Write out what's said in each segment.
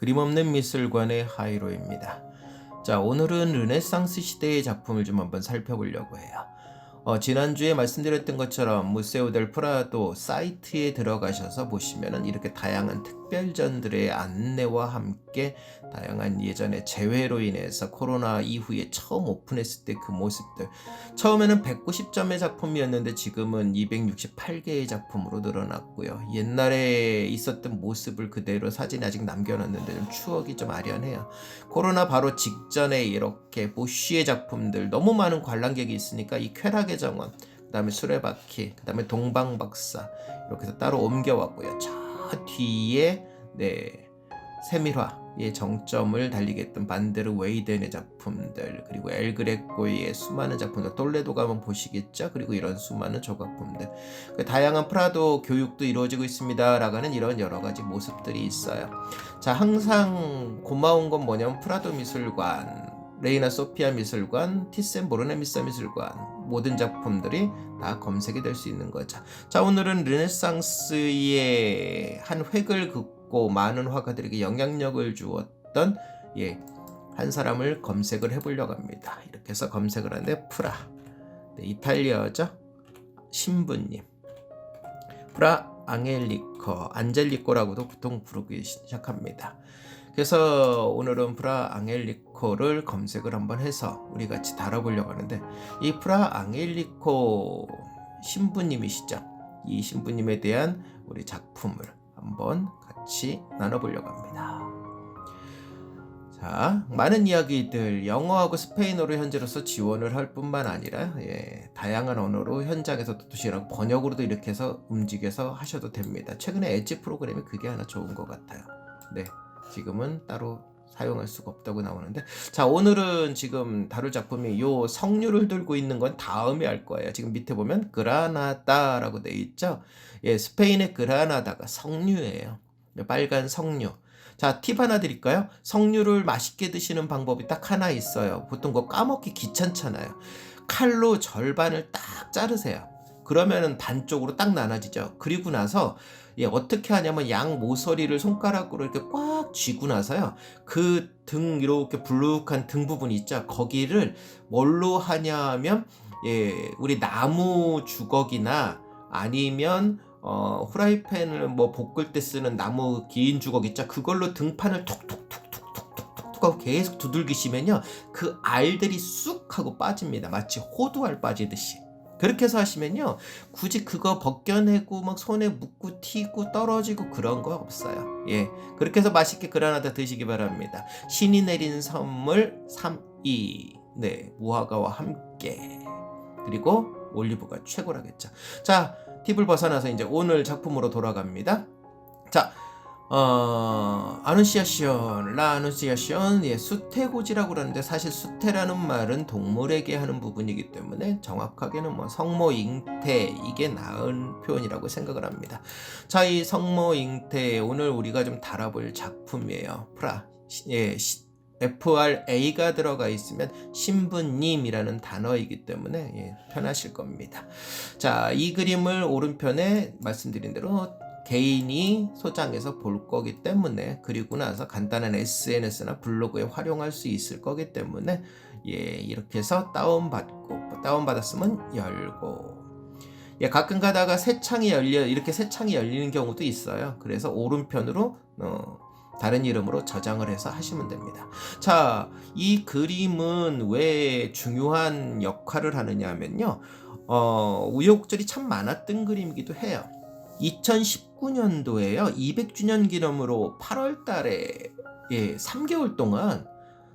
그림 없는 미술관의 하이로입니다. 자, 오늘은 르네상스 시대의 작품을 좀 한번 살펴보려고 해요. 지난주에 말씀드렸던 것처럼 무세오 델 프라도 사이트에 들어가셔서 보시면은 이렇게 다양한 특별전들의 안내와 함께 다양한 예전에 재회로 인해서 코로나 이후에 처음 오픈했을 때 그 모습들, 처음에는 190점의 작품이었는데 지금은 268개의 작품으로 늘어났고요. 옛날에 있었던 모습을 그대로 사진에 아직 남겨놨는데 좀 추억이 좀 아련해요. 코로나 바로 직전에 이렇게 보쉬의 작품들, 너무 많은 관람객이 있으니까 이 쾌락의 정원, 그 다음에 수레바퀴, 그 다음에 동방박사 이렇게 해서 따로 옮겨왔고요. 저 뒤에 세밀화의 정점을 달리게 했던 반데르 웨이덴의 작품들, 그리고 엘 그레코의 수많은 작품들, 톨레도 가면 보시겠죠. 그리고 이런 수많은 조각품들, 다양한 프라도 교육도 이루어지고 있습니다 라는 이런 여러 가지 모습들이 있어요. 자, 항상 고마운 건 뭐냐면 프라도 미술관, 레이나 소피아 미술관, 티센 보르네미사 미술관, 모든 작품들이 다 검색이 될 수 있는 거죠. 자, 오늘은 르네상스의 한 획을 긋고 많은 화가들에게 영향력을 주었던 한 사람을 검색을 해보려고 합니다. 이렇게 해서 검색을 하는데 프라, 이탈리아죠. 신부님, 프라 안젤리코라고도 보통 부르기 시작합니다. 그래서 오늘은 프라 앙헬리코를 검색을 한번 해서 우리 같이 다뤄보려고 하는데, 이 프라 앙헬리코 신부님이시죠. 이 신부님에 대한 우리 작품을 한번 같이 나눠보려고 합니다. 자, 많은 이야기들 영어하고 스페인어로 현재로서 지원을 할 뿐만 아니라 다양한 언어로 현장에서도 도시락 번역으로도 이렇게 해서 움직여서 하셔도 됩니다. 최근에 엣지 프로그램이 그게 하나 좋은 것 같아요. 지금은 따로 사용할 수가 없다고 나오는데, 자, 오늘은 지금 다룰 작품이 요 석류를 들고 있는 건 다음에 할 거예요. 지금 밑에 보면 그라나다라고 돼 있죠. 스페인의 그라나다가 석류예요. 빨간 석류. 자, 팁 하나 드릴까요? 석류를 맛있게 드시는 방법이 딱 하나 있어요. 보통 그거 까먹기 귀찮잖아요. 칼로 절반을 딱 자르세요. 그러면은 반쪽으로 딱 나눠지죠. 그리고 나서 어떻게 하냐면 양 모서리를 손가락으로 이렇게 꽉 쥐고 나서요, 그 등 이렇게 불룩한 등 부분 있죠. 거기를 뭘로 하냐면 우리 나무 주걱이나 아니면 후라이팬을 뭐 볶을 때 쓰는 나무 긴 주걱 있죠. 그걸로 등판을 톡톡톡톡톡톡 하고 계속 두들기시면요, 그 알들이 쑥 하고 빠집니다. 마치 호두알 빠지듯이. 그렇게 해서 하시면요, 굳이 그거 벗겨내고 막 손에 묻고 튀고 떨어지고 그런 거 없어요. 그렇게 해서 맛있게 그라나다 드시기 바랍니다. 신이 내린 선물 3이 무화과와 함께, 그리고 올리브가 최고라겠죠. 자, 팁을 벗어나서 이제 오늘 작품으로 돌아갑니다. 자, 아누시아시온, 라 아누시아시온, 수태고지라고 그러는데, 사실 수태라는 말은 동물에게 하는 부분이기 때문에 정확하게는 뭐 성모잉태, 이게 나은 표현이라고 생각을 합니다. 자, 이 성모잉태, 오늘 우리가 좀 다뤄볼 작품이에요. 프라, FRA가 들어가 있으면 신부님이라는 단어이기 때문에 편하실 겁니다. 자, 이 그림을 오른편에 말씀드린 대로 개인이 소장해서 볼 거기 때문에, 그리고 나서 간단한 SNS나 블로그에 활용할 수 있을 거기 때문에 이렇게 해서 다운받았으면 열고, 가끔 가다가 이렇게 새 창이 열리는 경우도 있어요. 그래서 오른편으로 다른 이름으로 저장을 해서 하시면 됩니다. 자, 이 그림은 왜 중요한 역할을 하느냐 하면요, 우여곡절이 참 많았던 그림이기도 해요. 2019년도에요. 200주년 기념으로 8월 달에 3개월 동안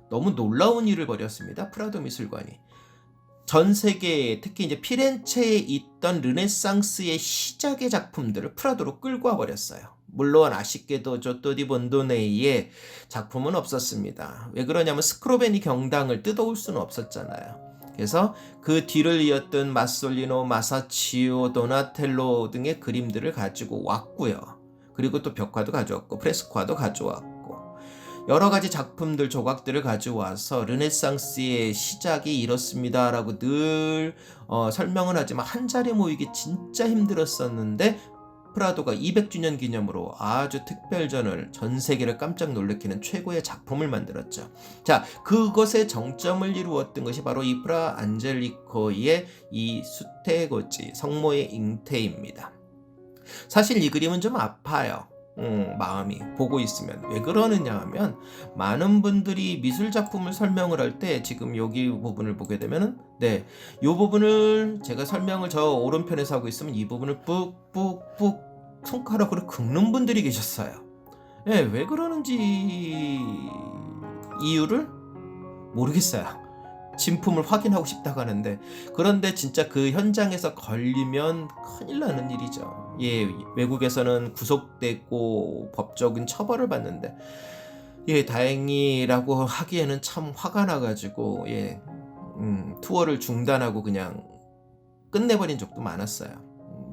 너무 놀라운 일을 벌였습니다. 프라도 미술관이. 전 세계에, 특히 이제 피렌체에 있던 르네상스의 시작의 작품들을 프라도로 끌고 와 버렸어요. 물론 아쉽게도 조토디 본도네이의 작품은 없었습니다. 왜 그러냐면 스크로베니 경당을 뜯어올 수는 없었잖아요. 그래서 그 뒤를 이었던 마솔리노, 마사치오, 도나텔로 등의 그림들을 가지고 왔고요. 그리고 또 벽화도 가져왔고 프레스코화도 가져왔고 여러 가지 작품들, 조각들을 가져와서 르네상스의 시작이 이렇습니다 라고 늘 설명을 하지만 한 자리에 모이기 진짜 힘들었었는데, 프라도가 200주년 기념으로 아주 특별전을 전 세계를 깜짝 놀래키는 최고의 작품을 만들었죠. 자, 그것의 정점을 이루었던 것이 바로 이 프라 안젤리코의 이 수테고지 성모의 잉태입니다. 사실 이 그림은 좀 아파요. 마음이 보고 있으면. 왜 그러느냐 하면 많은 분들이 미술 작품을 설명을 할 때 지금 여기 부분을 보게 되면은 이 부분을 제가 설명을 저 오른편에서 하고 있으면 이 부분을 뿍뿍뿍 손가락으로 긁는 분들이 계셨어요. 예, 왜 그러는지 이유를 모르겠어요. 진품을 확인하고 싶다고 하는데, 그런데 진짜 그 현장에서 걸리면 큰일 나는 일이죠. 예, 외국에서는 구속되고 법적인 처벌을 받는데, 예, 다행이라고 하기에는 참 화가 나가지고, 예, 투어를 중단하고 그냥 끝내버린 적도 많았어요.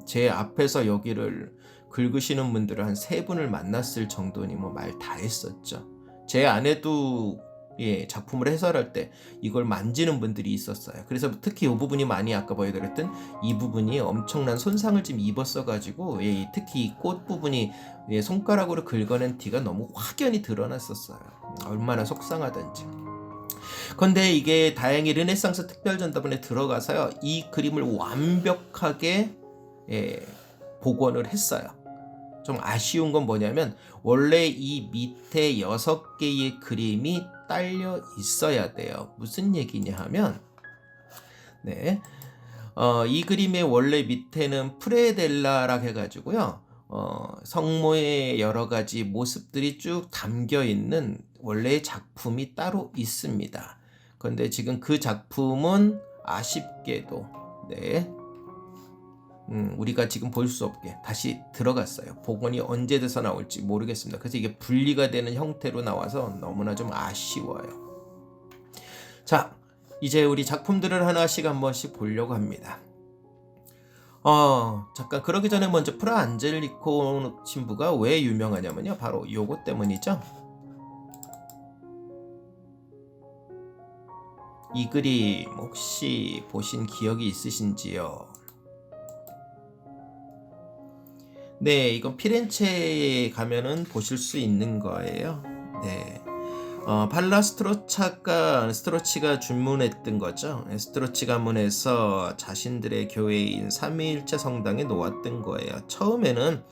제 앞에서 여기를 긁으시는 분들을 한 3분을 만났을 정도니 뭐 말 다 했었죠. 제 아내도 예, 작품을 해설할 때 이걸 만지는 분들이 있었어요. 그래서 특히 이 부분이 많이 아까 보여드렸던 이 부분이 엄청난 손상을 좀 입었어가지고 예, 특히 이 꽃 부분이 예, 손가락으로 긁어낸 티가 너무 확연히 드러났었어요. 얼마나 속상하던지. 근데 이게 다행히 르네상스 특별전답원에 들어가서요, 이 그림을 완벽하게 예, 복원을 했어요. 좀 아쉬운 건 뭐냐면 원래 이 밑에 6개의 그림이 딸려 있어야 돼요. 무슨 얘기냐 하면 이 그림의 원래 밑에는 프레델라라 해가지고요, 성모의 여러 가지 모습들이 쭉 담겨 있는 원래의 작품이 따로 있습니다. 그런데 지금 그 작품은 아쉽게도 우리가 지금 볼 수 없게 다시 들어갔어요. 복원이 언제 돼서 나올지 모르겠습니다. 그래서 이게 분리가 되는 형태로 나와서 너무나 좀 아쉬워요. 자, 이제 우리 작품들을 하나씩 한 번씩 보려고 합니다. 잠깐 그러기 전에 먼저 프라 안젤리코 신부가 왜 유명하냐면요, 바로 요것 때문이죠. 이 그림 혹시 보신 기억이 있으신지요? 네, 이건 피렌체에 가면은 보실 수 있는 거예요. 네. 팔라 스트로치가 주문했던 거죠. 스트로치 가문에서 자신들의 교회인 삼위일체 성당에 놓았던 거예요. 처음에는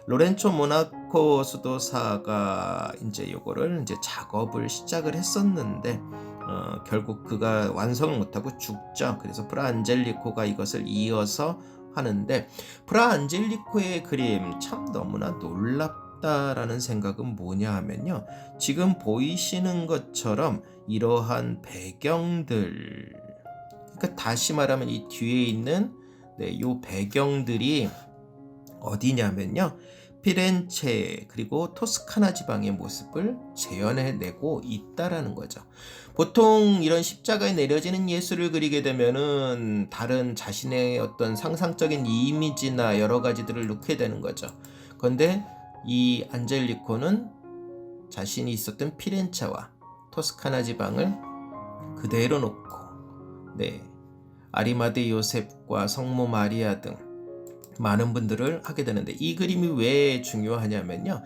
로렌초 모나코 수도사가 이제 요거를 이제 작업을 시작을 했었는데, 결국 그가 완성을 못하고 죽죠. 그래서 프라 안젤리코가 이것을 이어서 하는데, 프라 안젤리코의 그림 참 너무나 놀랍다라는 생각은 뭐냐 하면요, 지금 보이시는 것처럼 이러한 배경들, 그러니까 다시 말하면 이 뒤에 있는 요 배경들이 어디냐면요, 피렌체 그리고 토스카나 지방의 모습을 재현해내고 있다라는 거죠. 보통 이런 십자가에 내려지는 예술을 그리게 되면은 다른 자신의 어떤 상상적인 이미지나 여러 가지들을 넣게 되는 거죠. 그런데 이 안젤리코는 자신이 있었던 피렌체와 토스카나 지방을 그대로 놓고 아리마데 요셉과 성모 마리아 등 많은 분들을 하게 되는데, 이 그림이 왜 중요하냐면요,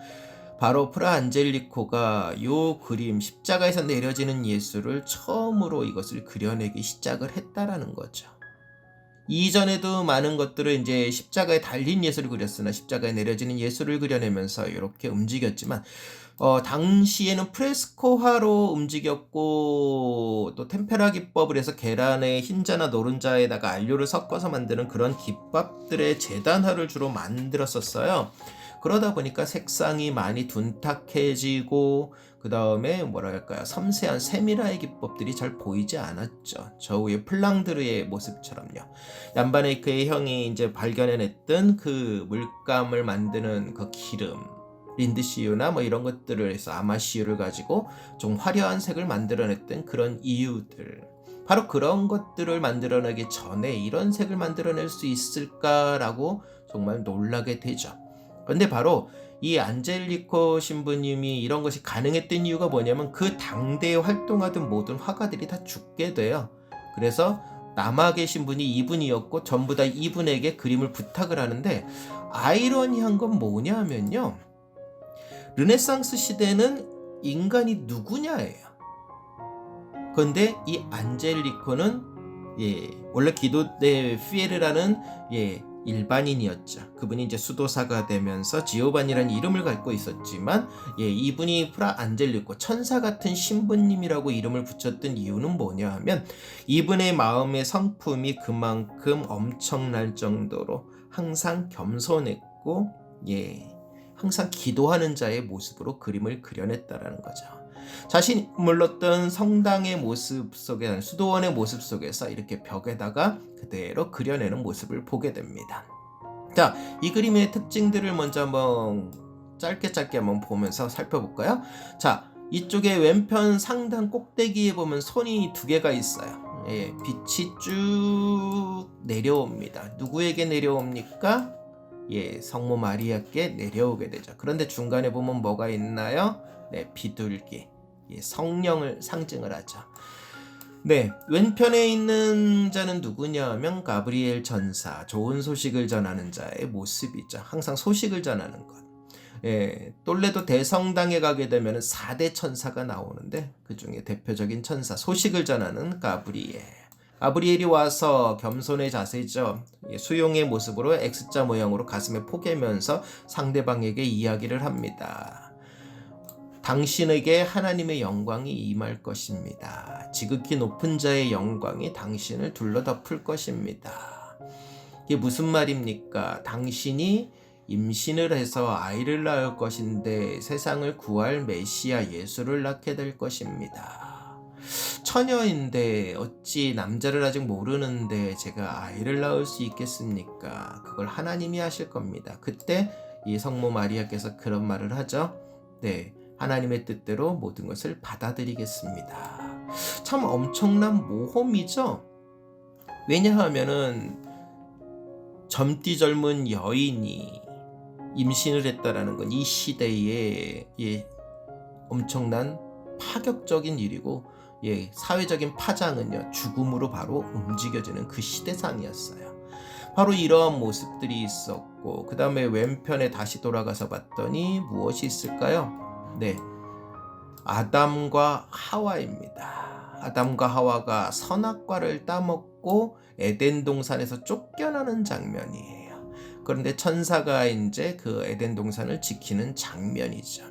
바로 프라 안젤리코가 요 그림 십자가에서 내려지는 예술을 처음으로 이것을 그려내기 시작을 했다라는 거죠. 이전에도 많은 것들을 이제 십자가에 달린 예술을 그렸으나 십자가에 내려지는 예술을 그려내면서 이렇게 움직였지만, 당시에는 프레스코화로 움직였고, 또 템페라 기법을 해서 계란의 흰자나 노른자에다가 안료를 섞어서 만드는 그런 기법들의 재단화를 주로 만들었었어요. 그러다 보니까 색상이 많이 둔탁해지고, 그 다음에 뭐랄까요, 섬세한 세밀화의 기법들이 잘 보이지 않았죠. 저 위에 플랑드르의 모습처럼요. 얀바네이크의 형이 이제 발견해냈던 그 물감을 만드는 그 기름, 린드시유나 뭐 이런 것들을 해서 아마시유를 가지고 좀 화려한 색을 만들어냈던 그런 이유들, 바로 그런 것들을 만들어내기 전에 이런 색을 만들어낼 수 있을까라고 정말 놀라게 되죠. 그런데 바로 이 안젤리코 신부님이 이런 것이 가능했던 이유가 뭐냐면, 그 당대에 활동하던 모든 화가들이 다 죽게 돼요. 그래서 남아 계신 분이 이분이었고 전부 다 이분에게 그림을 부탁을 하는데, 아이러니한 건 뭐냐면요, 르네상스 시대는 인간이 누구냐예요. 그런데 이 안젤리코는 원래 기도대 피에르라는 일반인이었죠. 그분이 이제 수도사가 되면서 지오반이라는 이름을 갖고 있었지만, 이분이 프라 안젤리코, 천사 같은 신부님이라고 이름을 붙였던 이유는 뭐냐 하면, 이분의 마음의 성품이 그만큼 엄청날 정도로 항상 겸손했고, 항상 기도하는 자의 모습으로 그림을 그려냈다라는 거죠. 자신이 물렀던 성당의 모습 속에, 수도원의 모습 속에서 이렇게 벽에다가 그대로 그려내는 모습을 보게 됩니다. 자, 이 그림의 특징들을 먼저 한번 짧게 한번 보면서 살펴볼까요? 자, 이쪽에 왼편 상단 꼭대기에 보면 손이 두 개가 있어요. 빛이 쭉 내려옵니다. 누구에게 내려옵니까? 성모 마리아께 내려오게 되죠. 그런데 중간에 보면 뭐가 있나요? 비둘기. 성령을 상징을 하죠. 왼편에 있는 자는 누구냐 하면 가브리엘 전사, 좋은 소식을 전하는 자의 모습이죠. 항상 소식을 전하는 것. 똘레도 대성당에 가게 되면 4대 천사가 나오는데, 그 중에 대표적인 천사, 소식을 전하는 가브리엘. 가브리엘이 와서 겸손의 자세죠. 수용의 모습으로 X자 모양으로 가슴에 포개면서 상대방에게 이야기를 합니다. 당신에게 하나님의 영광이 임할 것입니다. 지극히 높은 자의 영광이 당신을 둘러덮을 것입니다. 이게 무슨 말입니까? 당신이 임신을 해서 아이를 낳을 것인데 세상을 구할 메시아 예수를 낳게 될 것입니다. 처녀인데 어찌 남자를 아직 모르는데 제가 아이를 낳을 수 있겠습니까? 그걸 하나님이 하실 겁니다. 그때 이 성모 마리아께서 그런 말을 하죠. 하나님의 뜻대로 모든 것을 받아들이겠습니다. 참 엄청난 모험이죠. 왜냐하면은 젊디 젊은 여인이 임신을 했다라는 건 이 시대에 엄청난 파격적인 일이고, 사회적인 파장은요, 죽음으로 바로 움직여지는 그 시대상이었어요. 바로 이러한 모습들이 있었고, 그 다음에 왼편에 다시 돌아가서 봤더니 무엇이 있을까요? 아담과 하와입니다. 아담과 하와가 선악과를 따먹고 에덴 동산에서 쫓겨나는 장면이에요. 그런데 천사가 이제 그 에덴 동산을 지키는 장면이죠.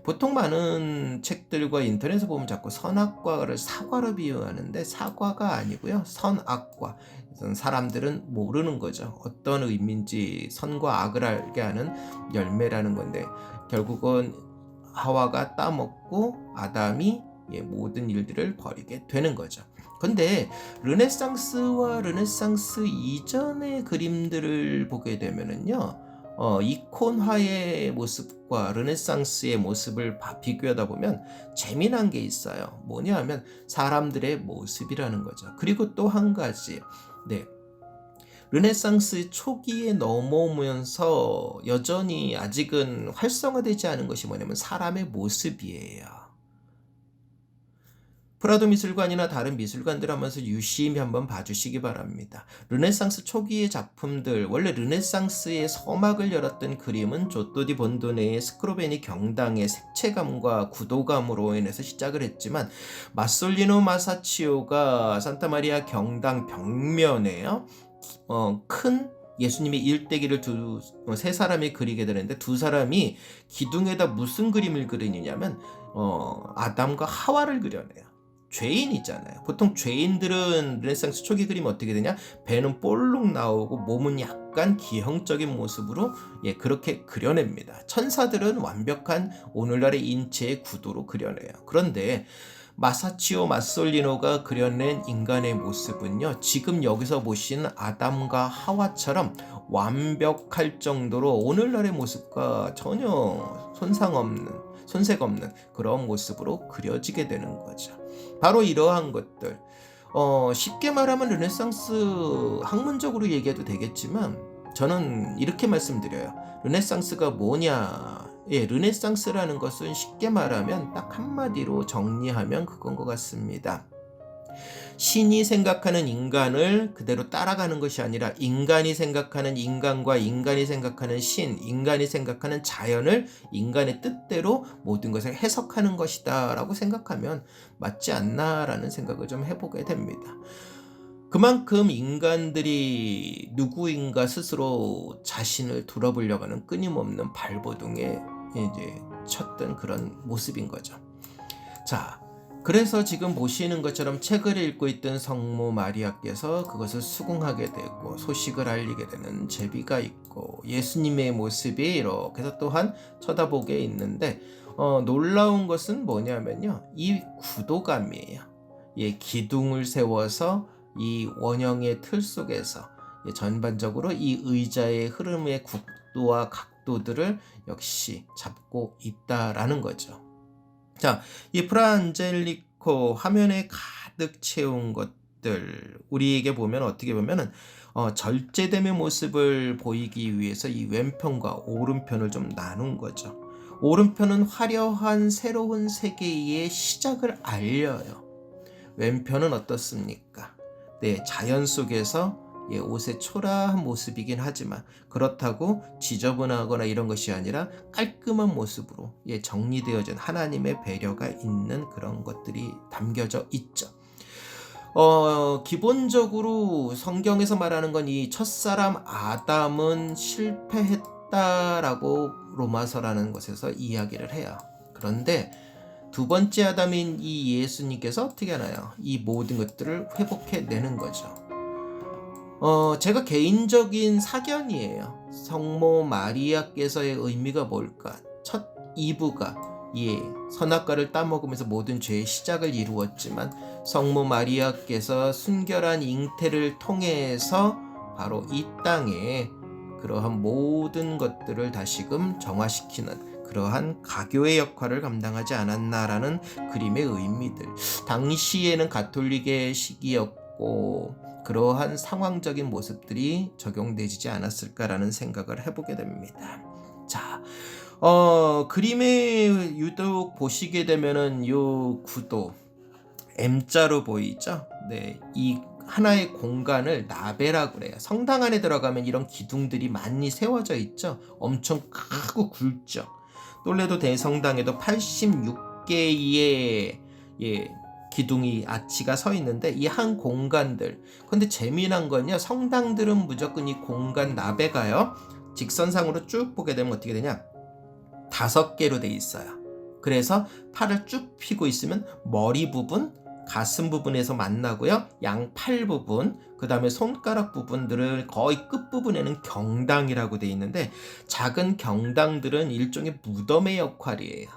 보통 많은 책들과 인터넷에서 보면 자꾸 선악과를 사과로 비유하는데, 사과가 아니고요, 선악과. 사람들은 모르는 거죠. 어떤 의미인지. 선과 악을 알게 하는 열매라는 건데, 결국은 하와가 따먹고 아담이 모든 일들을 벌이게 되는 거죠. 근데 르네상스와 르네상스 이전의 그림들을 보게 되면은요, 이콘화의 모습과 르네상스의 모습을 비교하다 보면 재미난 게 있어요. 뭐냐 하면 사람들의 모습이라는 거죠. 그리고 또 한 가지, 르네상스 초기에 넘어오면서 여전히 아직은 활성화되지 않은 것이 뭐냐면 사람의 모습이에요. 프라도 미술관이나 다른 미술관들 하면서 유심히 한번 봐주시기 바랍니다. 르네상스 초기의 작품들, 원래 르네상스의 서막을 열었던 그림은 조또 디 본도네의 스크로베니 경당의 색채감과 구도감으로 인해서 시작을 했지만, 마솔리노 마사치오가 산타마리아 경당 벽면에요, 큰 예수님의 일대기를 세 사람이 그리게 되는데, 두 사람이 기둥에다 무슨 그림을 그리느냐면 아담과 하와를 그려내요. 죄인이잖아요. 보통 죄인들은 르네상스 초기 그림 어떻게 되냐? 배는 볼록 나오고 몸은 약간 기형적인 모습으로 그렇게 그려냅니다. 천사들은 완벽한 오늘날의 인체의 구도로 그려내요. 그런데 마사치오 마솔리노가 그려낸 인간의 모습은요, 지금 여기서 보시는 아담과 하와처럼 완벽할 정도로 오늘날의 모습과 전혀 손색 없는 그런 모습으로 그려지게 되는 거죠. 바로 이러한 것들, 쉽게 말하면 르네상스 학문적으로 얘기해도 되겠지만, 저는 이렇게 말씀드려요. 르네상스가 뭐냐? 르네상스라는 것은 쉽게 말하면 딱 한마디로 정리하면 그건 것 같습니다. 신이 생각하는 인간을 그대로 따라가는 것이 아니라 인간이 생각하는 인간과 인간이 생각하는 신, 인간이 생각하는 자연을 인간의 뜻대로 모든 것을 해석하는 것이다 라고 생각하면 맞지 않나라는 생각을 좀 해보게 됩니다. 그만큼 인간들이 누구인가 스스로 자신을 돌아보려고 하는 끊임없는 발버둥에 이제 쳤던 그런 모습인 거죠. 자, 그래서 지금 보시는 것처럼 책을 읽고 있던 성모 마리아께서 그것을 수긍하게 되고 소식을 알리게 되는 제비가 있고 예수님의 모습이 이렇게 해서 또한 쳐다보게 있는데 놀라운 것은 뭐냐면요. 이 구도감이에요. 예, 기둥을 세워서 이 원형의 틀 속에서 전반적으로 이 의자의 흐름의 국도와 각도들을 역시 잡고 있다라는 거죠. 자, 이 프라 안젤리코 화면에 가득 채운 것들 우리에게 보면 어떻게 보면은 절제됨의 모습을 보이기 위해서 이 왼편과 오른편을 좀 나눈 거죠. 오른편은 화려한 새로운 세계의 시작을 알려요. 왼편은 어떻습니까? 네, 자연 속에서 옷의 초라한 모습이긴 하지만 그렇다고 지저분하거나 이런 것이 아니라 깔끔한 모습으로 정리되어진 하나님의 배려가 있는 그런 것들이 담겨져 있죠. 기본적으로 성경에서 말하는 건 이 첫사람 아담은 실패했다라고 로마서라는 것에서 이야기를 해요. 그런데 두 번째 아담인 이 예수님께서 어떻게 하나요? 이 모든 것들을 회복해내는 거죠. 제가 개인적인 사견이에요. 성모 마리아께서의 의미가 뭘까? 첫 이브가 선악과를 따먹으면서 모든 죄의 시작을 이루었지만 성모 마리아께서 순결한 잉태를 통해서 바로 이 땅에 그러한 모든 것들을 다시금 정화시키는 그러한 가교의 역할을 감당하지 않았나라는 그림의 의미들. 당시에는 가톨릭의 시기였고 그러한 상황적인 모습들이 적용되지 않았을까라는 생각을 해보게 됩니다. 자, 그림에 유독 보시게 되면은 요 구도 M자로 보이죠? 네, 이 하나의 공간을 나베라고 그래요. 성당 안에 들어가면 이런 기둥들이 많이 세워져 있죠. 엄청 크고 굵죠. 놀래도 대성당에도 86개의 기둥이 아치가 서 있는데 이 한 공간들. 근데 재미난 건요. 성당들은 무조건 이 공간 나베가요. 직선상으로 쭉 보게 되면 어떻게 되냐? 5개로 돼 있어요. 그래서 팔을 쭉 펴고 있으면 머리 부분, 가슴 부분에서 만나고요. 양팔 부분, 그 다음에 손가락 부분들을 거의 끝부분에는 경당이라고 돼 있는데 작은 경당들은 일종의 무덤의 역할이에요.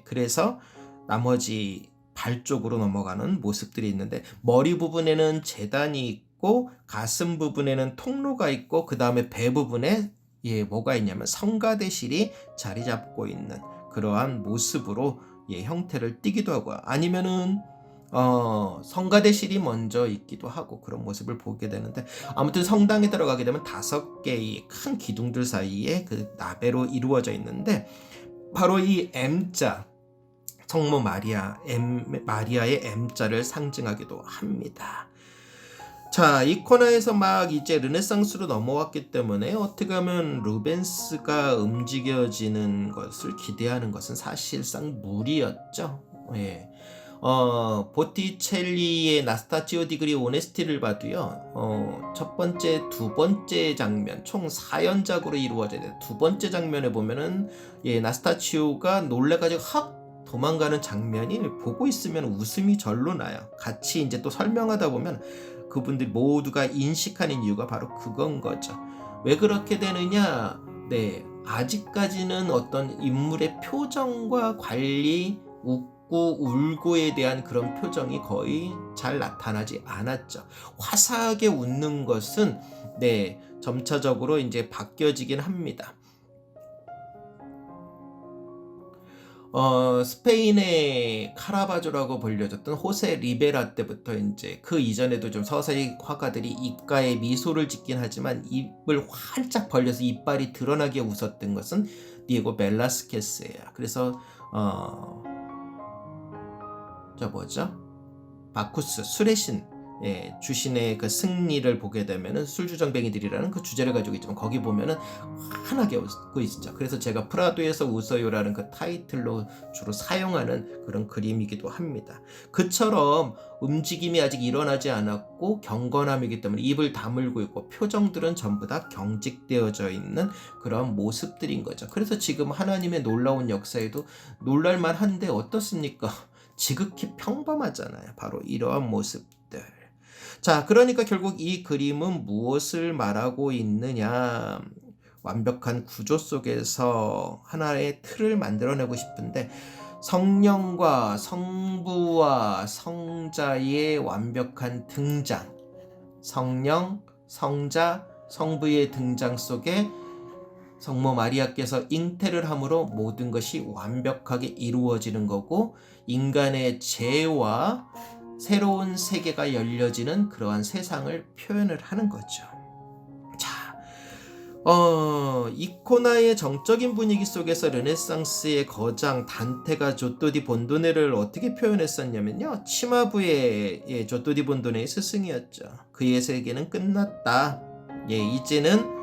그래서 나머지 발 쪽으로 넘어가는 모습들이 있는데 머리 부분에는 제단이 있고 가슴 부분에는 통로가 있고 그 다음에 배 부분에 뭐가 있냐면 성가대실이 자리 잡고 있는 그러한 모습으로 형태를 띠기도 하고 아니면은 성가대실이 먼저 있기도 하고 그런 모습을 보게 되는데 아무튼 성당에 들어가게 되면 5개의 큰 기둥들 사이에 그 나베로 이루어져 있는데 바로 이 M자 성모 마리아의 M자를 상징하기도 합니다. 자, 이 코너에서 막 이제 르네상스로 넘어왔기 때문에 어떻게 하면 루벤스가 움직여지는 것을 기대하는 것은 사실상 무리였죠. 보티첼리의 나스타치오 디그리 오네스티를 봐도요. 첫 번째, 두 번째 장면 총 4연작으로 이루어져야 돼요. 두 번째 장면에 보면은 나스타치오가 놀래가지고 확 도망가는 장면이 보고 있으면 웃음이 절로 나요. 같이 이제 또 설명하다 보면 그분들 모두가 인식하는 이유가 바로 그건 거죠. 왜 그렇게 되느냐? 아직까지는 어떤 인물의 표정과 관리, 웃고 울고에 대한 그런 표정이 거의 잘 나타나지 않았죠. 화사하게 웃는 것은 점차적으로 이제 바뀌어지긴 합니다. 스페인의 카라바조라고 불려졌던 호세 리베라 때부터 이제 그 이전에도 좀 서서히 화가들이 입가에 미소를 짓긴 하지만 입을 활짝 벌려서 이빨이 드러나게 웃었던 것은 디에고 벨라스케스예요. 그래서 저 뭐죠? 바쿠스 술의 신, 주신의 그 승리를 보게 되면은 술주정뱅이들이라는 그 주제를 가지고 있지만 거기 보면은 환하게 웃고 있죠. 그래서 제가 프라도에서 웃어요라는 그 타이틀로 주로 사용하는 그런 그림이기도 합니다. 그처럼 움직임이 아직 일어나지 않았고 경건함이기 때문에 입을 다물고 있고 표정들은 전부 다 경직되어져 있는 그런 모습들인 거죠. 그래서 지금 하나님의 놀라운 역사에도 놀랄만 한데 어떻습니까? 지극히 평범하잖아요. 바로 이러한 모습들. 자, 그러니까 결국 이 그림은 무엇을 말하고 있느냐? 완벽한 구조 속에서 하나의 틀을 만들어내고 싶은데 성령과 성부와 성자의 완벽한 등장, 성령, 성자, 성부의 등장 속에 성모 마리아께서 잉태를 함으로 모든 것이 완벽하게 이루어지는 거고 인간의 죄와 새로운 세계가 열려지는 그러한 세상을 표현을 하는 거죠. 자, 이코나의 정적인 분위기 속에서 르네상스의 거장 단테가 조또 디 본도네를 어떻게 표현했었냐면요. 치마부의 조또 디 본도네의 스승이었죠. 그의 세계는 끝났다. 이제는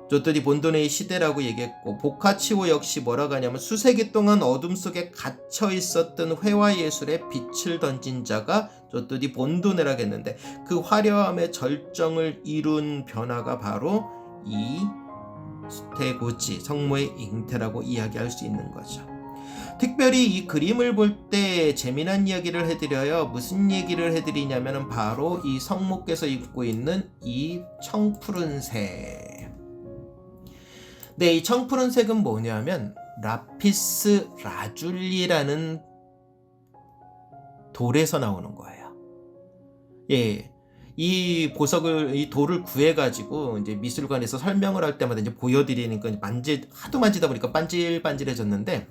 조또 디 본도네의 시대라고 얘기했고 보카치오 역시 뭐라고 하냐면 수세기 동안 어둠 속에 갇혀 있었던 회화 예술에 빛을 던진 자가 조또 디 본도네라고 했는데 그 화려함의 절정을 이룬 변화가 바로 이 수테고지 성모의 잉태라고 이야기할 수 있는 거죠. 특별히 이 그림을 볼 때 재미난 이야기를 해드려요. 무슨 얘기를 해드리냐면 바로 이 성모께서 입고 있는 이 청푸른색. 네, 이 청푸른색은 뭐냐면 라피스 라줄리라는 돌에서 나오는 거예요. 이 보석을 이 돌을 구해가지고 이제 미술관에서 설명을 할 때마다 이제 보여드리니까 하도 만지다 보니까 반질반질해졌는데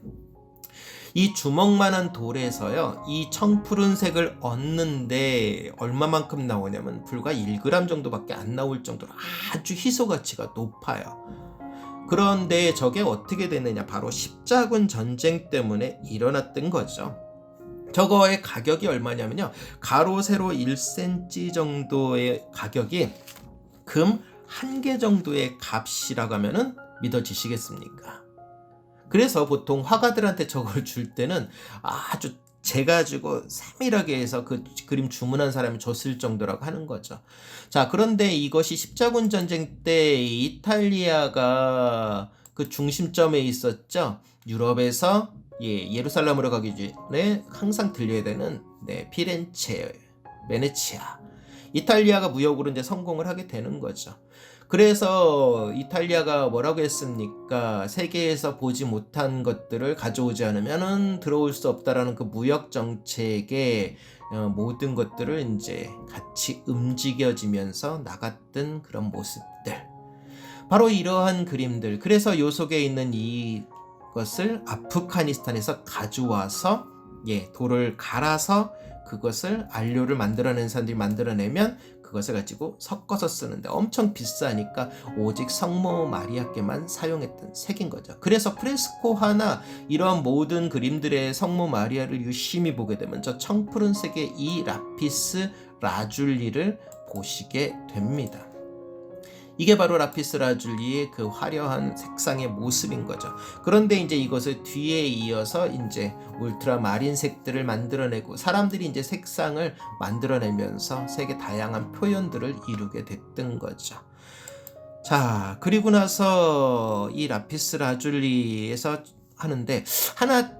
이 주먹만한 돌에서요 이 청푸른색을 얻는데 얼마만큼 나오냐면 불과 1g 정도밖에 안 나올 정도로 아주 희소 가치가 높아요. 그런데 저게 어떻게 됐느냐? 바로 십자군 전쟁 때문에 일어났던 거죠. 저거의 가격이 얼마냐면요. 가로 세로 1cm 정도의 가격이 금 1개 정도의 값이라고 하면은 믿어지시겠습니까? 그래서 보통 화가들한테 저걸 줄 때는 아주 재가지고 세밀하게 해서 그 그림 주문한 사람이 줬을 정도라고 하는 거죠. 자, 그런데 이것이 십자군 전쟁 때 이탈리아가 그 중심점에 있었죠. 유럽에서 예루살렘으로 가기 전에 항상 들려야 되는 피렌체, 베네치아. 이탈리아가 무역으로 이제 성공을 하게 되는 거죠. 그래서 이탈리아가 뭐라고 했습니까? 세계에서 보지 못한 것들을 가져오지 않으면 들어올 수 없다라는 그 무역 정책에 모든 것들을 이제 같이 움직여지면서 나갔던 그런 모습들. 바로 이러한 그림들. 그래서 요 속에 있는 이것을 아프가니스탄에서 가져와서 돌을 갈아서 그것을 안료를 만들어낸 사람들이 만들어내면 그것을 가지고 섞어서 쓰는데 엄청 비싸니까 오직 성모 마리아께만 사용했던 색인 거죠. 그래서 프레스코 하나 이런 모든 그림들의 성모 마리아를 유심히 보게 되면 저 청푸른색의 이 라피스 라줄리를 보시게 됩니다. 이게 바로 라피스 라줄리의 그 화려한 색상의 모습인 거죠. 그런데 이제 이것을 뒤에 이어서 이제 울트라 마린 색들을 만들어내고 사람들이 이제 색상을 만들어내면서 색의 다양한 표현들을 이루게 됐던 거죠. 자, 그리고 나서 이 라피스 라줄리에서 하는데 하나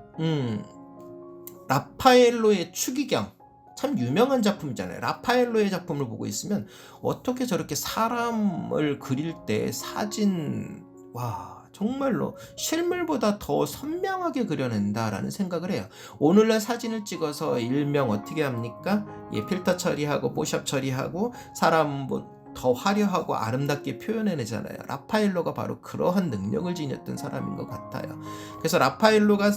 라파엘로의 추기경 참 유명한 작품이잖아요. 라파엘로의 작품을 보고 있으면 어떻게 저렇게 사람을 그릴 때 사진 정말로 실물보다 더 선명하게 그려낸다라는 생각을 해요. 오늘날 사진을 찍어서 일명 어떻게 합니까? 필터 처리하고 뽀샵 처리하고 사람 더 화려하고 아름답게 표현해내잖아요. 라파엘로가 바로 그러한 능력을 지녔던 사람인 것 같아요. 그래서 라파엘로가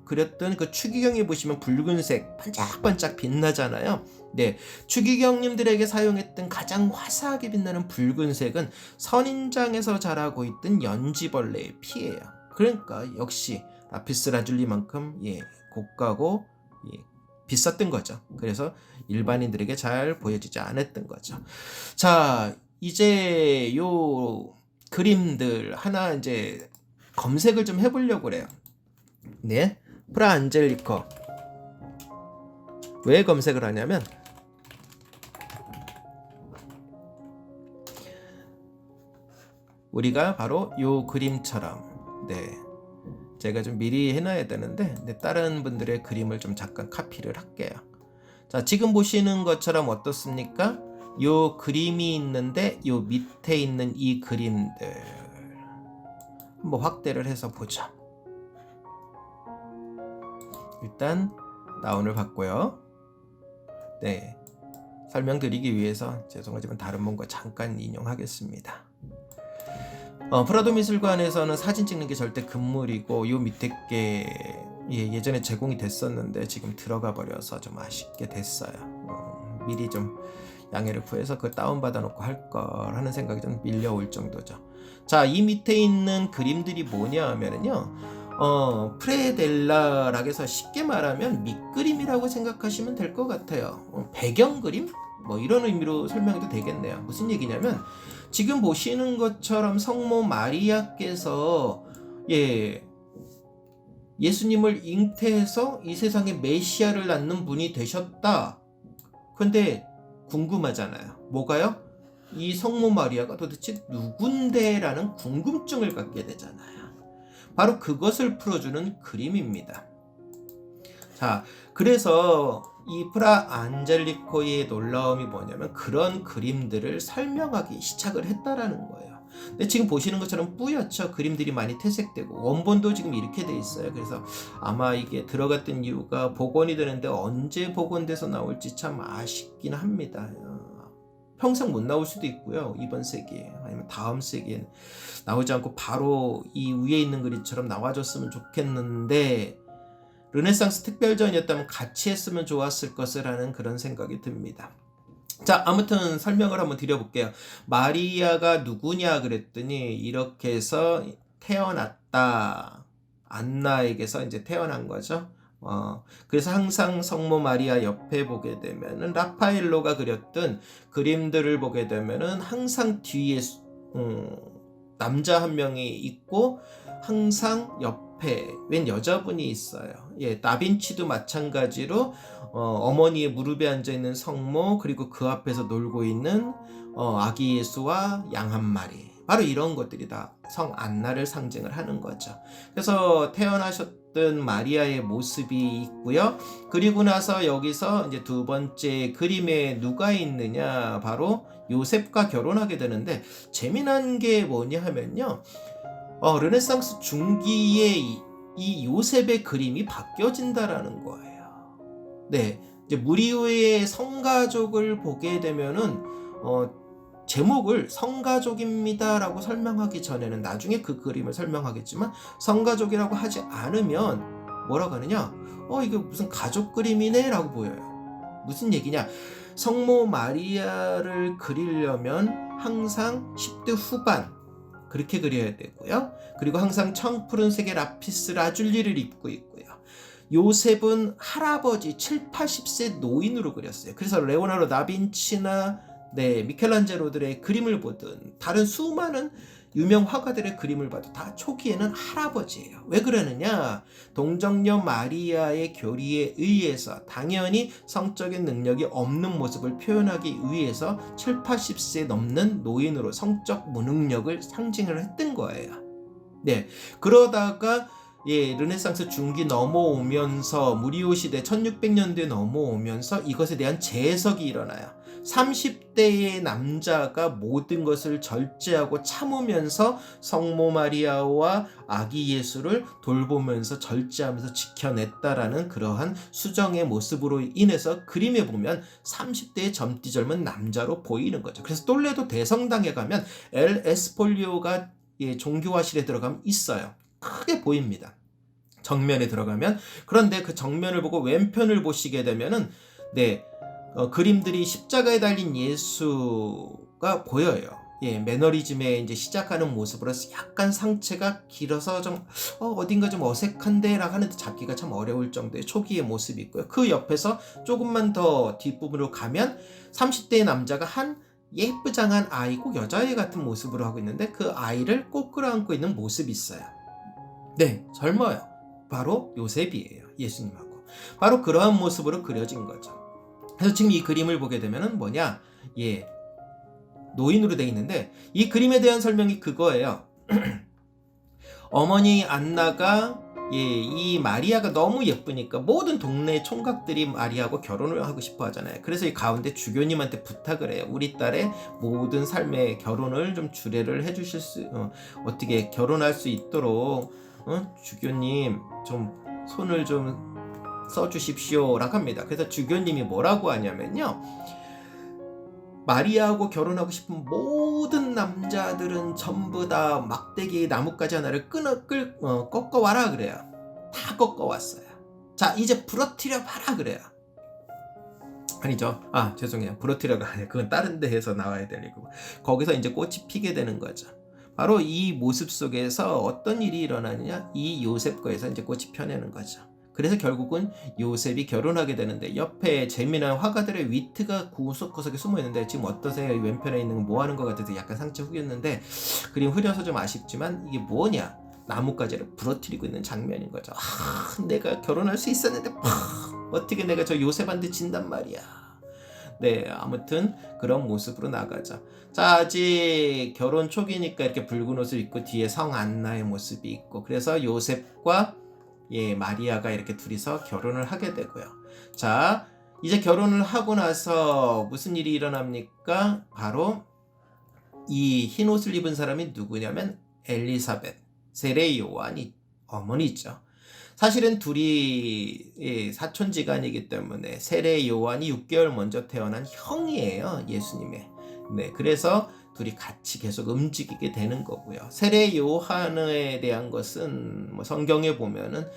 그렸던 그 추기경에 보시면 붉은색 반짝반짝 빛나잖아요. 추기경님들에게 사용했던 가장 화사하게 빛나는 붉은색은 선인장에서 자라고 있던 연지벌레의 피예요. 그러니까 역시 라피스 라줄리만큼 고가고 비쌌던 거죠. 그래서 일반인들에게 잘 보여지지 않았던 거죠. 자, 이제 요 그림들 하나 이제 검색을 좀 해보려고 그래요. 네, 프라 안젤리코. 왜 검색을 하냐면 우리가 바로 요 그림처럼, 네, 제가 좀 미리 해놔야 되는데, 네, 다른 분들의 그림을 좀 잠깐 카피를 할게요. 자, 지금 보시는 것처럼 어떻습니까? 요 그림이 있는데 요 밑에 있는 이 그림들 한번 확대를 해서 보죠. 일단 다운을 받고요. 네, 설명드리기 위해서 죄송하지만 다른 문과 잠깐 인용하겠습니다. 프라도 미술관에서는 사진 찍는 게 절대 금물이고, 요 밑에 게 예전에 제공이 됐었는데 지금 들어가 버려서 좀 아쉽게 됐어요. 미리 좀 양해를 구해서 그걸 다운받아 놓고 할 걸 하는 생각이 좀 밀려올 정도죠. 자, 이 밑에 있는 그림들이 뭐냐 하면은요, 프레델라라고 해서 쉽게 말하면 밑그림이라고 생각하시면 될 것 같아요. 배경 그림? 뭐 이런 의미로 설명해도 되겠네요. 무슨 얘기냐면, 지금 보시는 것처럼 성모 마리아께서 예수님을 잉태해서 이 세상에 메시아를 낳는 분이 되셨다. 근데 궁금하잖아요. 뭐가요? 이 성모 마리아가 도대체 누군데라는 궁금증을 갖게 되잖아요. 바로 그것을 풀어주는 그림입니다. 자, 그래서 이 프라 안젤리코의 놀라움이 뭐냐면 그런 그림들을 설명하기 시작을 했다라는 거예요. 근데 지금 보시는 것처럼 뿌옇죠. 그림들이 많이 퇴색되고, 원본도 지금 이렇게 돼 있어요. 그래서 아마 이게 들어갔던 이유가 복원이 되는데 언제 복원돼서 나올지 참 아쉽긴 합니다. 평생 못 나올 수도 있고요. 이번 세기에 아니면 다음 세기에 나오지 않고 바로 이 위에 있는 그림처럼 나와줬으면 좋겠는데, 르네상스 특별전이었다면 같이 했으면 좋았을 것을 하는 그런 생각이 듭니다. 자, 아무튼 설명을 한번 드려볼게요. 마리아가 누구냐 그랬더니 이렇게 해서 태어났다. 안나에게서 이제 태어난 거죠. 그래서 항상 성모 마리아 옆에 보게 되면은 라파엘로가 그렸던 그림들을 보게 되면은 항상 뒤에 남자 한 명이 있고 항상 옆에 웬 여자분이 있어요. 다빈치도 마찬가지로 어머니의 무릎에 앉아 있는 성모, 그리고 그 앞에서 놀고 있는 아기 예수와 양 한 마리. 바로 이런 것들이 다 성 안나를 상징을 하는 거죠. 그래서 태어나셨던 마리아의 모습이 있고요. 그리고 나서 여기서 이제 두 번째 그림에 누가 있느냐, 바로 요셉과 결혼하게 되는데, 재미난 게 뭐냐 하면요, 르네상스 중기에 이 요셉의 그림이 바뀌어진다라는 거예요. 네, 이제 무리오의 성가족을 보게 되면은 제목을 성가족입니다라고 설명하기 전에는, 나중에 그 그림을 설명하겠지만 성가족이라고 하지 않으면 뭐라고 하느냐, 이게 무슨 가족 그림이네 라고 보여요. 무슨 얘기냐, 성모 마리아를 그리려면 항상 10대 후반 그렇게 그려야 되고요. 그리고 항상 청푸른색의 라피스 라줄리를 입고 있고요. 요셉은 할아버지 7, 80세 노인으로 그렸어요. 그래서 레오나르도 다빈치나 미켈란젤로들의 그림을 보든 다른 수많은 유명 화가들의 그림을 봐도 다 초기에는 할아버지예요. 왜 그러느냐? 동정녀 마리아의 교리에 의해서 당연히 성적인 능력이 없는 모습을 표현하기 위해서 7, 80세 넘는 노인으로 성적 무능력을 상징을 했던 거예요. 네, 그러다가 르네상스 중기 넘어오면서 무리오 시대 1600년대 넘어오면서 이것에 대한 재해석이 일어나요. 30대의 남자가 모든 것을 절제하고 참으면서 성모 마리아와 아기 예수를 돌보면서 절제하면서 지켜냈다라는 그러한 수정의 모습으로 인해서 그림에 보면 30대의 젊디 젊은 남자로 보이는 거죠. 그래서 똘레도 대성당에 가면 엘 에스폴리오가 종교화실에 들어가면 있어요. 크게 보입니다. 정면에 들어가면. 그런데 그 정면을 보고 왼편을 보시게 되면은 그림들이 십자가에 달린 예수가 보여요. 매너리즘에 이제 시작하는 모습으로 약간 상체가 길어서 좀 어딘가 좀 어색한데라고 하는데 잡기가 참 어려울 정도의 초기의 모습이 있고요. 그 옆에서 조금만 더 뒷부분으로 가면 30대의 남자가 한 예쁘장한 아이고 여자애 같은 모습으로 하고 있는데 그 아이를 꼭 끌어안고 있는 모습이 있어요. 네, 젊어요. 바로 요셉이에요. 예수님하고. 바로 그러한 모습으로 그려진 거죠. 그래서 지금 이 그림을 보게 되면은 뭐냐? 노인으로 되어 있는데 이 그림에 대한 설명이 그거예요. 어머니 안나가 이 마리아가 너무 예쁘니까 모든 동네 총각들이 마리아하고 결혼을 하고 싶어 하잖아요. 그래서 이 가운데 주교님한테 부탁을 해요. 우리 딸의 모든 삶의 결혼을 좀 주례를 해주실 어떻게 결혼할 수 있도록 주교님 좀 손을 좀 써주십시오라고 합니다. 그래서 주교님이 뭐라고 하냐면요. 마리아하고 결혼하고 싶은 모든 남자들은 전부 다 막대기 나뭇가지 하나를 꺾어와라 그래요. 다 꺾어왔어요. 자, 이제 부러뜨려 봐라 그래요. 아니죠. 죄송해요. 부러뜨려가 아니에요. 그건 다른 데에서 나와야 될 일이고. 거기서 이제 꽃이 피게 되는 거죠. 바로 이 모습 속에서 어떤 일이 일어나느냐? 이 요셉 거에서 이제 꽃이 펴내는 거죠. 그래서 결국은 요셉이 결혼하게 되는데 옆에 재미난 화가들의 위트가 구석구석에 숨어있는데 지금 어떠세요? 이 왼편에 있는 건 뭐 하는 것 같아서 약간 상처 후였는데 그림 흐려서 좀 아쉽지만 이게 뭐냐? 나뭇가지를 부러뜨리고 있는 장면인 거죠. 내가 결혼할 수 있었는데 어떻게 내가 저 요셉한테 진단 말이야. 네, 아무튼 그런 모습으로 나가죠. 자, 아직 결혼 초기니까 이렇게 붉은 옷을 입고 뒤에 성 안나의 모습이 있고 그래서 요셉과 마리아가 이렇게 둘이서 결혼을 하게 되고요. 자, 이제 결혼을 하고 나서 무슨 일이 일어납니까? 바로 이 흰 옷을 입은 사람이 누구냐면 엘리사벳, 세례 요한이 어머니죠. 사실은 둘이 사촌지간이기 때문에 세례 요한이 6개월 먼저 태어난 형이에요. 예수님의. 네, 그래서 둘이 같이 계속 움직이게 되는 거고요. 세례 요한에 대한 것은 뭐 성경에 보면은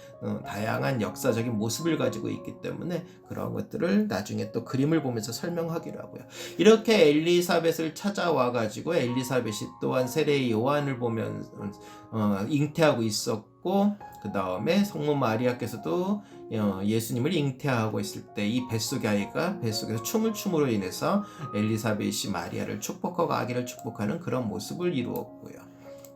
다양한 역사적인 모습을 가지고 있기 때문에 그런 것들을 나중에 또 그림을 보면서 설명하기로 하고요. 이렇게 엘리사벳을 찾아와 가지고 엘리사벳이 또한 세례 요한을 보면 잉태하고 있었고 그 다음에 성모 마리아께서도 예수님을 잉태하고 있을 때 이 뱃속의 아이가 뱃속에서 춤을 춤으로 인해서 엘리사벳이 마리아를 축복하고 아기를 축복하는 그런 모습을 이루었고요.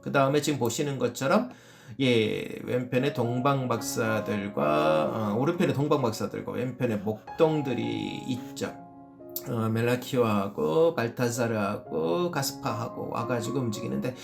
그 다음에 지금 보시는 것처럼 왼편에 동방박사들과 오른편에 동방박사들과 왼편에 목동들이 있죠. 멜라키오하고 발타사르하고 가스파하고 와가지고 움직이는데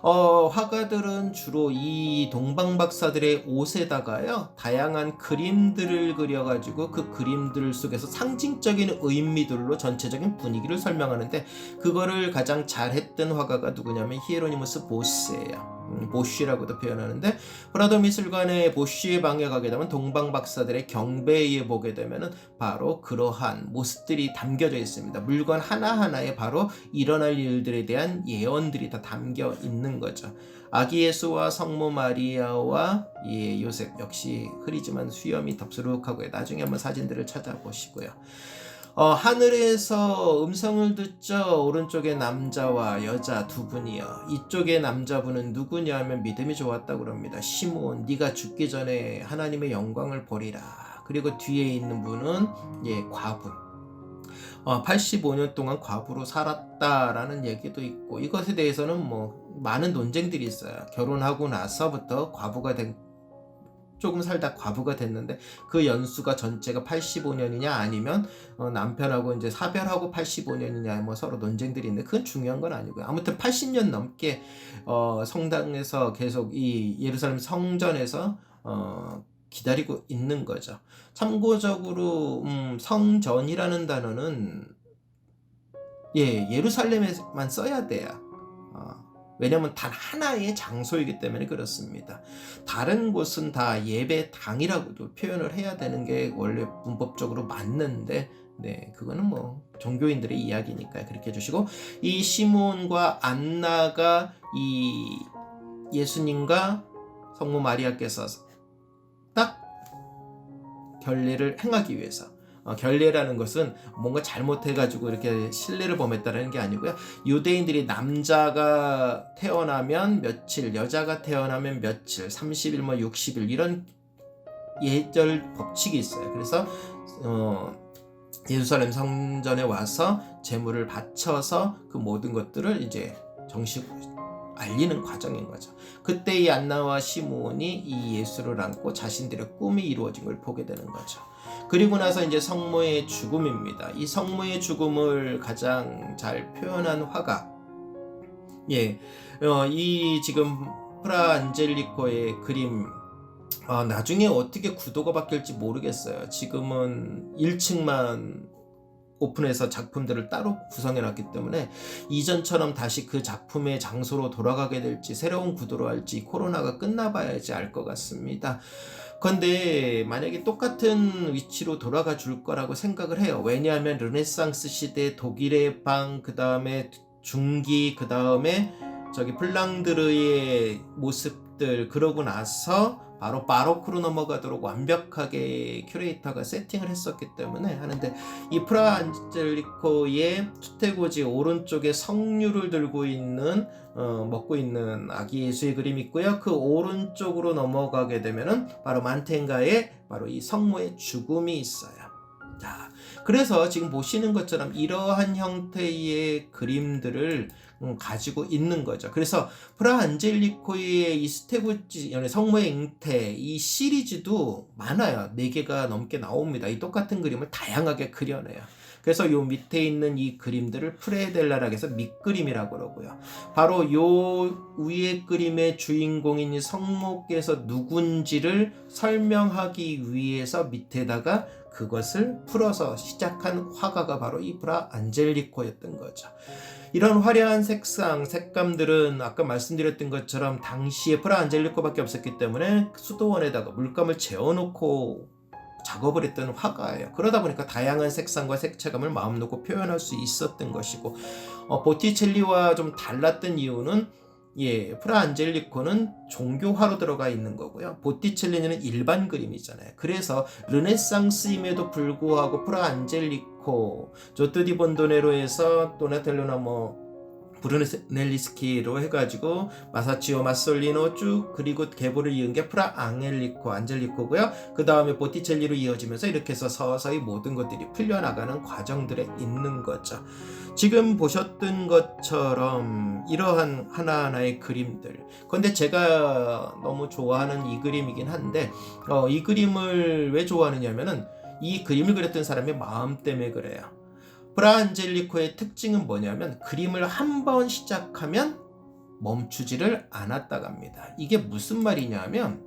화가들은 주로 이 동방박사들의 옷에다가요 다양한 그림들을 그려가지고 그 그림들 속에서 상징적인 의미들로 전체적인 분위기를 설명하는데 그거를 가장 잘했던 화가가 누구냐면 히에로니무스 보스예요. 보쉬라고도 표현하는데 프라도 미술관의 보쉬의 방에 가게 되면 동방박사들의 경배에 보게 되면은 바로 그러한 모습들이 담겨져 있습니다. 물건 하나하나에 바로 일어날 일들에 대한 예언들이 다 담겨 있는 거죠. 아기 예수와 성모 마리아와 요셉 역시 흐리지만 수염이 덥수룩하고요. 나중에 한번 사진들을 찾아보시고요. 하늘에서 음성을 듣죠. 오른쪽에 남자와 여자 두 분이요. 이쪽에 남자분은 누구냐 하면 믿음이 좋았다고 그럽니다. 시므온, 네가 죽기 전에 하나님의 영광을 보리라. 그리고 뒤에 있는 분은 과분. 85년 동안 과부로 살았다라는 얘기도 있고 이것에 대해서는 뭐 많은 논쟁들이 있어요. 결혼하고 나서부터 과부가 된 조금 살다 과부가 됐는데 그 연수가 전체가 85년이냐 아니면 남편하고 이제 사별하고 85년이냐 뭐 서로 논쟁들이 있는데 그건 중요한 건 아니고요. 아무튼 80년 넘게 성당에서 계속 이 예루살렘 성전에서 기다리고 있는 거죠. 참고적으로 성전이라는 단어는 예루살렘에만 써야 돼요. 왜냐하면 단 하나의 장소이기 때문에 그렇습니다. 다른 곳은 다 예배당이라고도 표현을 해야 되는 게 원래 문법적으로 맞는데 그거는 뭐 종교인들의 이야기니까 그렇게 해주시고 이 시몬과 안나가 이 예수님과 성모 마리아께서 딱 결례를 행하기 위해서 결례라는 것은 뭔가 잘못해가지고 이렇게 신뢰를 범했다는 게 아니고요. 유대인들이 남자가 태어나면 며칠, 여자가 태어나면 며칠, 30일, 60일 이런 예절 법칙이 있어요. 그래서 예루살렘 성전에 와서 제물을 바쳐서 그 모든 것들을 이제 정식으로 알리는 과정인 거죠. 그때 이 안나와 시므온이 이 예수를 안고 자신들의 꿈이 이루어진 걸 보게 되는 거죠. 그리고 나서 이제 성모의 죽음입니다. 이 성모의 죽음을 가장 잘 표현한 화가, 이 지금 프라 안젤리코의 그림, 나중에 어떻게 구도가 바뀔지 모르겠어요. 지금은 1층만 오픈해서 작품들을 따로 구성해놨기 때문에 이전처럼 다시 그 작품의 장소로 돌아가게 될지 새로운 구도로 할지 코로나가 끝나봐야지 알 것 같습니다. 그런데 만약에 똑같은 위치로 돌아가 줄 거라고 생각을 해요. 왜냐하면 르네상스 시대 독일의 방, 그 다음에 중기, 그 다음에 저기 플랑드르의 모습들, 그러고 나서 바로 바로크로 넘어가도록 완벽하게 큐레이터가 세팅을 했었기 때문에 하는데, 이 프라 안젤리코의 투테고지 오른쪽에 석류를 들고 있는 먹고 있는 아기 예수의 그림이 있고요. 그 오른쪽으로 넘어가게 되면은 바로 만텐가의 바로 이 성모의 죽음이 있어요. 자, 그래서 지금 보시는 것처럼 이러한 형태의 그림들을 가지고 있는 거죠. 그래서 프라 안젤리코의 이 스테고지 성모의 잉태 이 시리즈도 많아요. 4개가 넘게 나옵니다. 이 똑같은 그림을 다양하게 그려내요. 그래서 요 밑에 있는 이 그림들을 프레델라라고 해서 밑그림이라고 그러고요. 바로 요 위에 그림의 주인공인 이 성모께서 누군지를 설명하기 위해서 밑에다가 그것을 풀어서 시작한 화가가 바로 이 프라 안젤리코였던 거죠. 이런 화려한 색상, 색감들은 아까 말씀드렸던 것처럼 당시에 프라 안젤리코밖에 없었기 때문에 수도원에다가 물감을 재워놓고 작업을 했던 화가예요. 그러다 보니까 다양한 색상과 색채감을 마음 놓고 표현할 수 있었던 것이고, 보티첼리와 좀 달랐던 이유는 프라 안젤리코는 종교화로 들어가 있는 거고요. 보티첼리는 일반 그림이잖아요. 그래서 르네상스임에도 불구하고 프라 안젤리코, 조토 디 본도네로에서 도나텔로나 브루넬리스키로 해가지고 마사치오 마솔리노 쭉 그리고 계보를 이은 게 프라 안젤리코고요. 그 다음에 보티첼리로 이어지면서 이렇게 해서 서서히 모든 것들이 풀려나가는 과정들에 있는 거죠. 지금 보셨던 것처럼 이러한 하나하나의 그림들, 근데 제가 너무 좋아하는 이 그림이긴 한데, 이 그림을 왜 좋아하느냐면은 이 그림을 그렸던 사람의 마음 때문에 그래요. 프라 안젤리코의 특징은 뭐냐면 그림을 한 번 시작하면 멈추지를 않았다 갑니다. 이게 무슨 말이냐면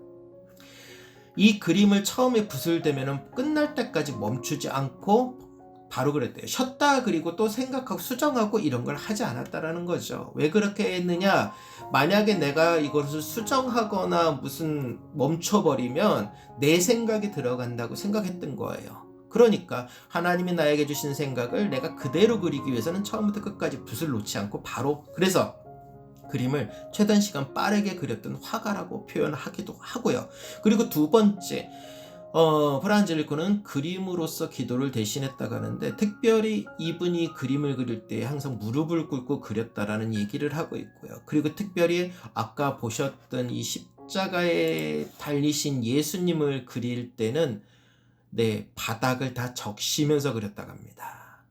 이 그림을 처음에 붓을 대면 끝날 때까지 멈추지 않고 바로 그랬대요. 쉬었다 그리고 또 생각하고 수정하고 이런 걸 하지 않았다라는 거죠. 왜 그렇게 했느냐? 만약에 내가 이것을 수정하거나 무슨 멈춰버리면 내 생각이 들어간다고 생각했던 거예요. 그러니까 하나님이 나에게 주신 생각을 내가 그대로 그리기 위해서는 처음부터 끝까지 붓을 놓지 않고 바로, 그래서 그림을 최단 시간 빠르게 그렸던 화가라고 표현하기도 하고요. 그리고 두 번째, 프라 안젤리코는 그림으로서 기도를 대신했다고 하는데, 특별히 이분이 그림을 그릴 때 항상 무릎을 꿇고 그렸다라는 얘기를 하고 있고요. 그리고 특별히 아까 보셨던 이 십자가에 달리신 예수님을 그릴 때는 바닥을 다 적시면서 그렸다고 합니다.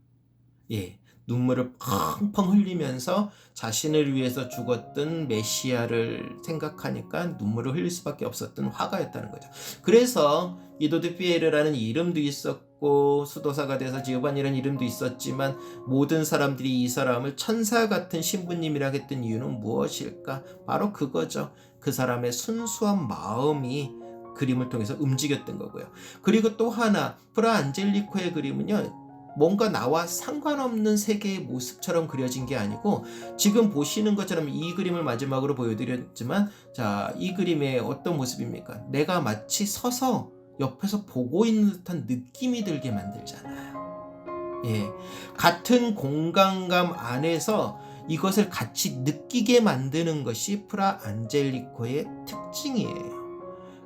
눈물을 펑펑 흘리면서 자신을 위해서 죽었던 메시아를 생각하니까 눈물을 흘릴 수밖에 없었던 화가였다는 거죠. 그래서 이도드 피에르라는 이름도 있었고 수도사가 돼서 지오반이라는 이름도 있었지만 모든 사람들이 이 사람을 천사 같은 신부님이라고 했던 이유는 무엇일까? 바로 그거죠. 그 사람의 순수한 마음이 그림을 통해서 움직였던 거고요. 그리고 또 하나, 프라 안젤리코의 그림은요, 뭔가 나와 상관없는 세계의 모습처럼 그려진 게 아니고, 지금 보시는 것처럼 이 그림을 마지막으로 보여드렸지만, 자, 이 그림의 어떤 모습입니까? 내가 마치 서서 옆에서 보고 있는 듯한 느낌이 들게 만들잖아요. 같은 공간감 안에서 이것을 같이 느끼게 만드는 것이 프라 안젤리코의 특징이에요.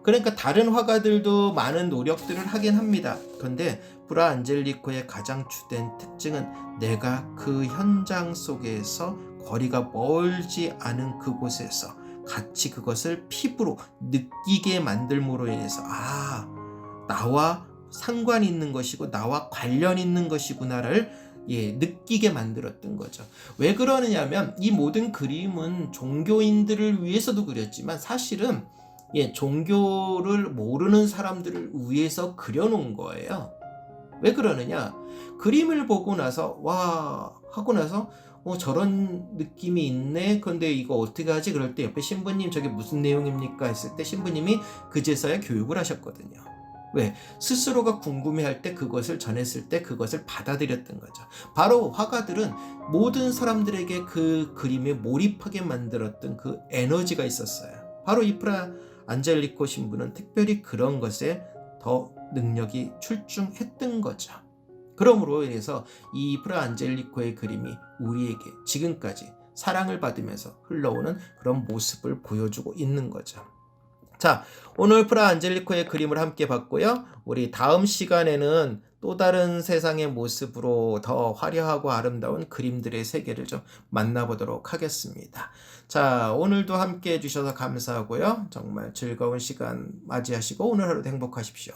그러니까 다른 화가들도 많은 노력들을 하긴 합니다. 그런데 브라 안젤리코의 가장 주된 특징은 내가 그 현장 속에서 거리가 멀지 않은 그곳에서 같이 그것을 피부로 느끼게 만들므로 인해서 나와 상관 있는 것이고 나와 관련 있는 것이구나를 느끼게 만들었던 거죠. 왜 그러느냐면 이 모든 그림은 종교인들을 위해서도 그렸지만 사실은 종교를 모르는 사람들을 위해서 그려놓은 거예요. 왜 그러느냐? 그림을 보고 나서 와 하고 나서 저런 느낌이 있네. 그런데 이거 어떻게 하지? 그럴 때 옆에 신부님 저게 무슨 내용입니까? 했을 때 신부님이 그제서야 교육을 하셨거든요. 왜? 스스로가 궁금해할 때 그것을 전했을 때 그것을 받아들였던 거죠. 바로 화가들은 모든 사람들에게 그 그림에 몰입하게 만들었던 그 에너지가 있었어요. 바로 이 프라 안젤리코 신부는 특별히 그런 것에 더 능력이 출중했던 거죠. 그러므로 인해서 이 프라 안젤리코의 그림이 우리에게 지금까지 사랑을 받으면서 흘러오는 그런 모습을 보여주고 있는 거죠. 자, 오늘 프라 안젤리코의 그림을 함께 봤고요. 우리 다음 시간에는 또 다른 세상의 모습으로 더 화려하고 아름다운 그림들의 세계를 좀 만나보도록 하겠습니다. 자, 오늘도 함께 해주셔서 감사하고요. 정말 즐거운 시간 맞이하시고 오늘 하루도 행복하십시오.